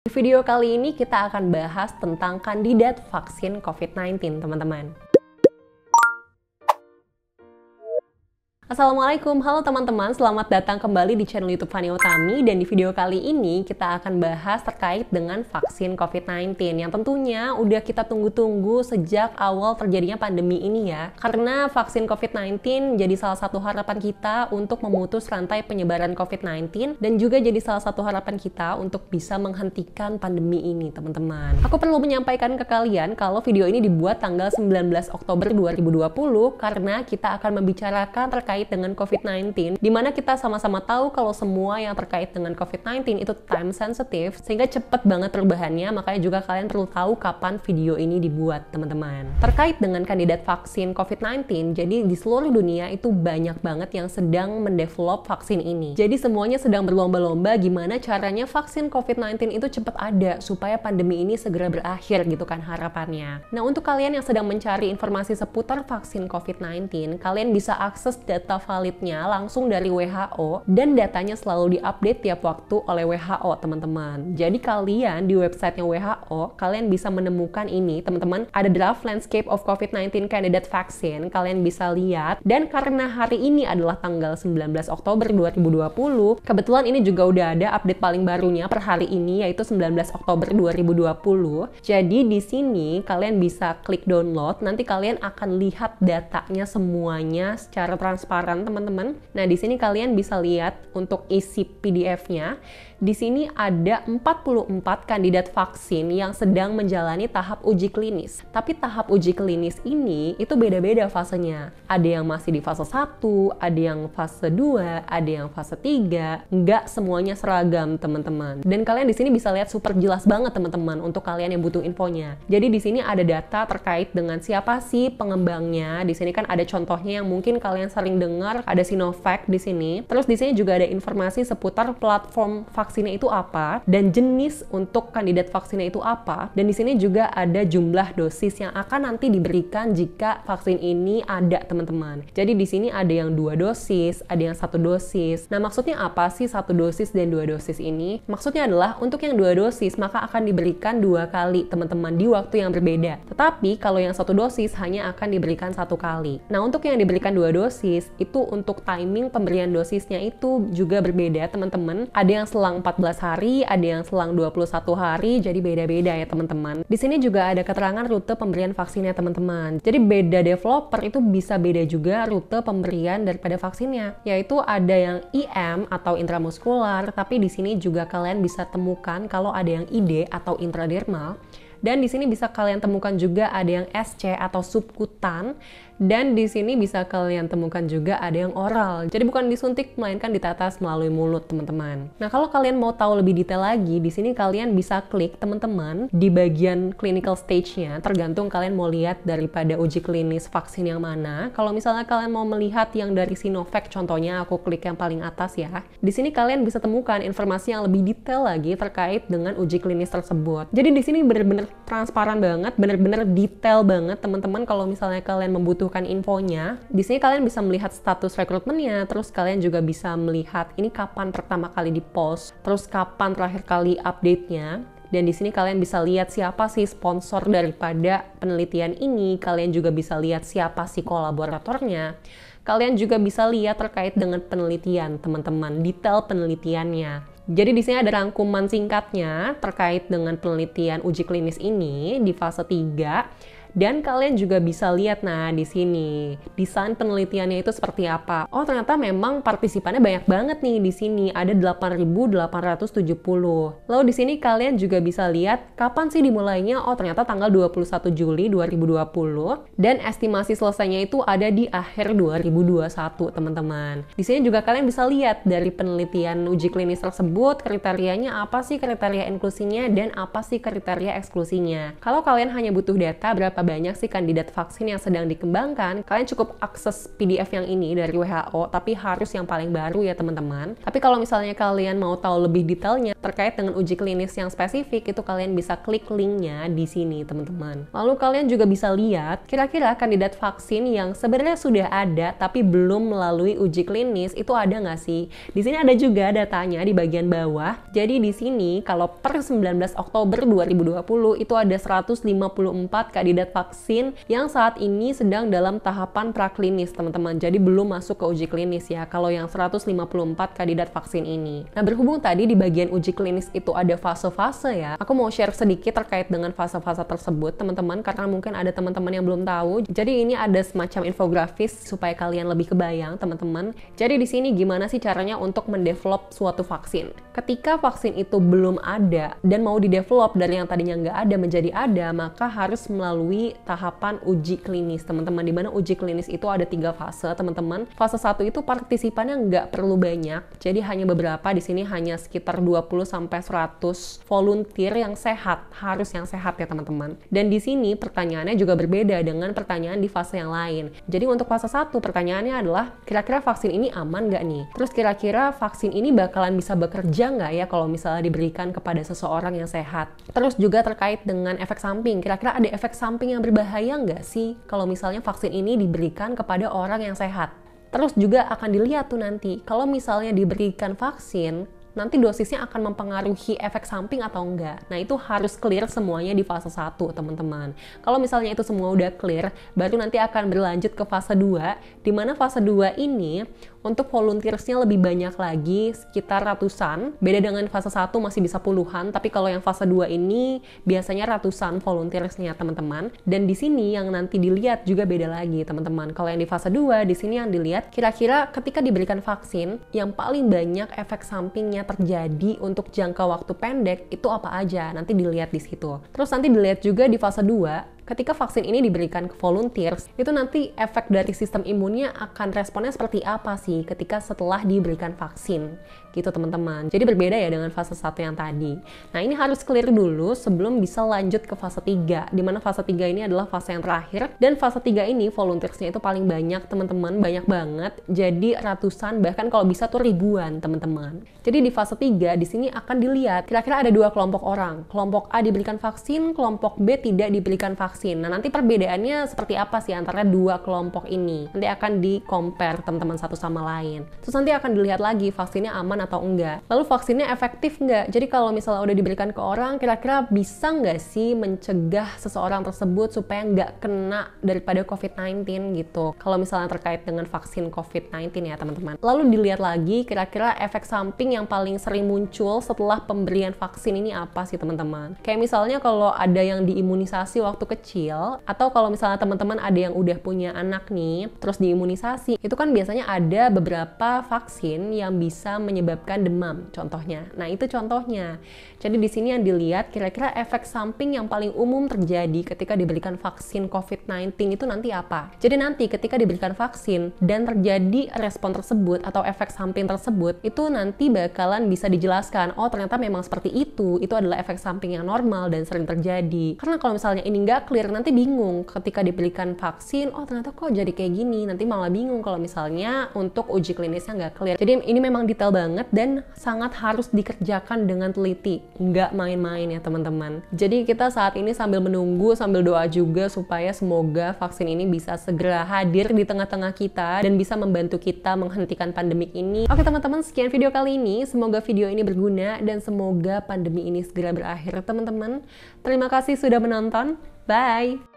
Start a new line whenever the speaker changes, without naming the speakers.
Di video kali ini kita akan bahas tentang kandidat vaksin COVID-19, teman-teman. Assalamualaikum, halo teman-teman, selamat datang kembali di channel YouTube Fani Utami. Dan di video kali ini kita akan bahas terkait dengan vaksin COVID-19 yang tentunya udah kita tunggu-tunggu sejak awal terjadinya pandemi ini ya. Karena vaksin COVID-19 jadi salah satu harapan kita untuk memutus rantai penyebaran COVID-19 dan juga jadi salah satu harapan kita untuk bisa menghentikan pandemi ini, teman-teman. Aku perlu menyampaikan ke kalian kalau video ini dibuat tanggal 19 Oktober 2020 karena kita akan membicarakan terkait dengan COVID-19, dimana kita sama-sama tahu kalau semua yang terkait dengan COVID-19 itu time sensitive, sehingga cepet banget perubahannya, makanya juga kalian perlu tahu kapan video ini dibuat, teman-teman. Terkait dengan kandidat vaksin COVID-19, jadi di seluruh dunia itu banyak banget yang sedang mendevelop vaksin ini. Jadi semuanya sedang berlomba-lomba gimana caranya vaksin COVID-19 itu cepat ada, supaya pandemi ini segera berakhir gitu kan harapannya. Nah, untuk kalian yang sedang mencari informasi seputar vaksin COVID-19, kalian bisa akses data validnya langsung dari WHO dan datanya selalu diupdate tiap waktu oleh WHO, teman-teman. Jadi kalian di websitenya WHO, kalian bisa menemukan ini, teman-teman, ada draft landscape of COVID-19 candidate vaccine, kalian bisa lihat. Dan karena hari ini adalah tanggal 19 Oktober 2020, kebetulan ini juga udah ada update paling barunya per hari ini, yaitu 19 Oktober 2020. Jadi di sini kalian bisa klik download, nanti kalian akan lihat datanya semuanya secara transparan, teman-teman. Nah, di sini kalian bisa lihat untuk isi PDF-nya. Di sini ada 44 kandidat vaksin yang sedang menjalani tahap uji klinis. Tapi tahap uji klinis ini itu beda-beda fasenya. Ada yang masih di fase 1, ada yang fase 2, ada yang fase 3. Nggak semuanya seragam, teman-teman. Dan kalian di sini bisa lihat super jelas banget, teman-teman, untuk kalian yang butuh infonya. Jadi di sini ada data terkait dengan siapa sih pengembangnya. Di sini kan ada contohnya yang mungkin kalian sering dengar, ada Sinovac di sini. Terus di sini juga ada informasi seputar platform vaksinnya itu apa dan jenis untuk kandidat vaksinnya itu apa. Dan di sini juga ada jumlah dosis yang akan nanti diberikan jika vaksin ini ada, teman-teman. Jadi di sini ada yang 2 dosis, ada yang 1 dosis. Nah, maksudnya apa sih 1 dosis dan 2 dosis ini? Maksudnya adalah untuk yang 2 dosis maka akan diberikan 2 kali, teman-teman, di waktu yang berbeda. Tetapi kalau yang 1 dosis hanya akan diberikan 1 kali. Nah, untuk yang diberikan 2 dosis itu untuk timing pemberian dosisnya itu juga berbeda, teman-teman. Ada yang selang 14 hari, ada yang selang 21 hari, jadi beda-beda ya, teman-teman. Di sini juga ada keterangan rute pemberian vaksinnya, teman-teman. Jadi beda developer itu bisa beda juga rute pemberian daripada vaksinnya, yaitu ada yang IM atau intramuskular, tapi di sini juga kalian bisa temukan kalau ada yang ID atau intradermal. Dan di sini bisa kalian temukan juga ada yang SC atau subkutan. Dan di sini bisa kalian temukan juga ada yang oral. Jadi bukan disuntik, melainkan ditetes melalui mulut, teman-teman. Nah, kalau kalian mau tahu lebih detail lagi, di sini kalian bisa klik, teman-teman, di bagian clinical stage-nya. Tergantung kalian mau lihat daripada uji klinis vaksin yang mana. Kalau misalnya kalian mau melihat yang dari Sinovac, contohnya aku klik yang paling atas ya. Di sini kalian bisa temukan informasi yang lebih detail lagi terkait dengan uji klinis tersebut. Jadi di sini benar-benar transparan banget, benar-benar detail banget, teman-teman. Kalau misalnya kalian membutuhkan infonya, di sini kalian bisa melihat status rekrutmennya, terus kalian juga bisa melihat ini kapan pertama kali di-post, terus kapan terakhir kali update-nya. Dan di sini kalian bisa lihat siapa sih sponsor daripada penelitian ini, kalian juga bisa lihat siapa sih kolaboratornya. Kalian juga bisa lihat terkait dengan penelitian, teman-teman, detail penelitiannya. Jadi di sini ada rangkuman singkatnya terkait dengan penelitian uji klinis ini di fase 3. Dan kalian juga bisa lihat, nah, di sini desain penelitiannya itu seperti apa. Oh, ternyata memang partisipannya banyak banget nih di sini. Ada 8.870. Lalu di sini kalian juga bisa lihat kapan sih dimulainya. Oh, ternyata tanggal 21 Juli 2020 dan estimasi selesainya itu ada di akhir 2021, teman-teman. Di sini juga kalian bisa lihat dari penelitian uji klinis tersebut kriterianya apa sih, kriteria inklusinya dan apa sih kriteria eksklusinya. Kalau kalian hanya butuh data berapa seberapa banyak sih kandidat vaksin yang sedang dikembangkan, kalian cukup akses PDF yang ini dari WHO, tapi harus yang paling baru ya teman-teman. Tapi kalau misalnya kalian mau tahu lebih detailnya terkait dengan uji klinis yang spesifik, itu kalian bisa klik linknya di sini teman-teman. Lalu kalian juga bisa lihat kira-kira kandidat vaksin yang sebenarnya sudah ada tapi belum melalui uji klinis itu ada nggak sih? Di sini ada juga datanya di bagian bawah. Jadi di sini kalau per 19 Oktober 2020 itu ada 154 kandidat vaksin yang saat ini sedang dalam tahapan praklinis teman-teman. Jadi belum masuk ke uji klinis ya kalau yang 154 kandidat vaksin ini. Nah, berhubung tadi di bagian uji klinis itu ada fase-fase ya, aku mau share sedikit terkait dengan fase-fase tersebut teman-teman, karena mungkin ada teman-teman yang belum tahu. Jadi ini ada semacam infografis supaya kalian lebih kebayang teman-teman. Jadi di sini gimana sih caranya untuk mendevelop suatu vaksin. Ketika vaksin itu belum ada dan mau didevelop dari yang tadinya nggak ada menjadi ada, maka harus melalui tahapan uji klinis teman-teman, di mana uji klinis itu ada 3 fase teman-teman. Fase 1 itu partisipannya nggak perlu banyak, jadi hanya beberapa, di sini hanya sekitar 20-100 volunteer yang sehat, harus yang sehat ya teman-teman. Dan di sini pertanyaannya juga berbeda dengan pertanyaan di fase yang lain. Jadi untuk fase 1 pertanyaannya adalah kira-kira vaksin ini aman nggak nih? Terus kira-kira vaksin ini bakalan bisa bekerja nggak ya kalau misalnya diberikan kepada seseorang yang sehat? Terus juga terkait dengan efek samping, kira-kira ada efek samping yang berbahaya nggak sih kalau misalnya vaksin ini diberikan kepada orang yang sehat? Terus juga akan dilihat tuh nanti, kalau misalnya diberikan vaksin, nanti dosisnya akan mempengaruhi efek samping atau enggak. Nah, itu harus clear semuanya di fase 1, teman-teman. Kalau misalnya itu semua udah clear, baru nanti akan berlanjut ke fase 2, di mana fase 2 ini untuk volunteersnya lebih banyak lagi, sekitar ratusan. Beda dengan fase 1 masih bisa puluhan, tapi kalau yang fase 2 ini biasanya ratusan volunteersnya, teman-teman. Dan di sini yang nanti dilihat juga beda lagi, teman-teman. Kalau yang di fase 2, di sini yang dilihat kira-kira ketika diberikan vaksin, yang paling banyak efek sampingnya terjadi untuk jangka waktu pendek itu apa aja, nanti dilihat di situ. Terus nanti dilihat juga di fase 2, ketika vaksin ini diberikan ke volunteers, itu nanti efek dari sistem imunnya akan responnya seperti apa sih ketika setelah diberikan vaksin, gitu teman-teman. Jadi berbeda ya dengan fase 1 yang tadi. Nah, ini harus clear dulu sebelum bisa lanjut ke fase 3, di mana fase 3 ini adalah fase yang terakhir, dan fase 3 ini volunteersnya itu paling banyak teman-teman, banyak banget, jadi ratusan, bahkan kalau bisa tuh ribuan teman-teman. Jadi di fase 3, di sini akan dilihat kira-kira ada 2 kelompok orang. Kelompok A diberikan vaksin, kelompok B tidak diberikan vaksin. Nah, nanti perbedaannya seperti apa sih antara 2 kelompok ini? Nanti akan di-compare teman-teman satu sama lain. Terus nanti akan dilihat lagi vaksinnya aman atau enggak. Lalu vaksinnya efektif enggak? Jadi kalau misalnya udah diberikan ke orang, kira-kira bisa nggak sih mencegah seseorang tersebut supaya nggak kena daripada COVID-19 gitu. Kalau misalnya terkait dengan vaksin COVID-19 ya teman-teman. Lalu dilihat lagi kira-kira efek samping yang paling sering muncul setelah pemberian vaksin ini apa sih teman-teman? Kayak misalnya kalau ada yang diimunisasi waktu kecil, atau kalau misalnya teman-teman ada yang udah punya anak nih, terus diimunisasi, itu kan biasanya ada beberapa vaksin yang bisa menyebabkan demam, contohnya. Nah, itu contohnya. Jadi di sini yang dilihat kira-kira efek samping yang paling umum terjadi ketika diberikan vaksin COVID-19 itu nanti apa? Jadi nanti ketika diberikan vaksin dan terjadi respon tersebut atau efek samping tersebut, itu nanti bakalan bisa dijelaskan, oh ternyata memang seperti itu adalah efek samping yang normal dan sering terjadi. Karena kalau misalnya ini nggak clear, nanti bingung ketika diberikan vaksin, oh ternyata kok jadi kayak gini, nanti malah bingung kalau misalnya untuk uji klinisnya nggak clear. Jadi ini memang detail banget dan sangat harus dikerjakan dengan teliti, nggak main-main ya teman-teman. Jadi kita saat ini sambil menunggu, sambil doa juga supaya semoga vaksin ini bisa segera hadir di tengah-tengah kita dan bisa membantu kita menghentikan pandemik ini. Oke teman-teman, sekian video kali ini, semoga video ini berguna dan semoga pandemi ini segera berakhir teman-teman. Terima kasih sudah menonton. Bye!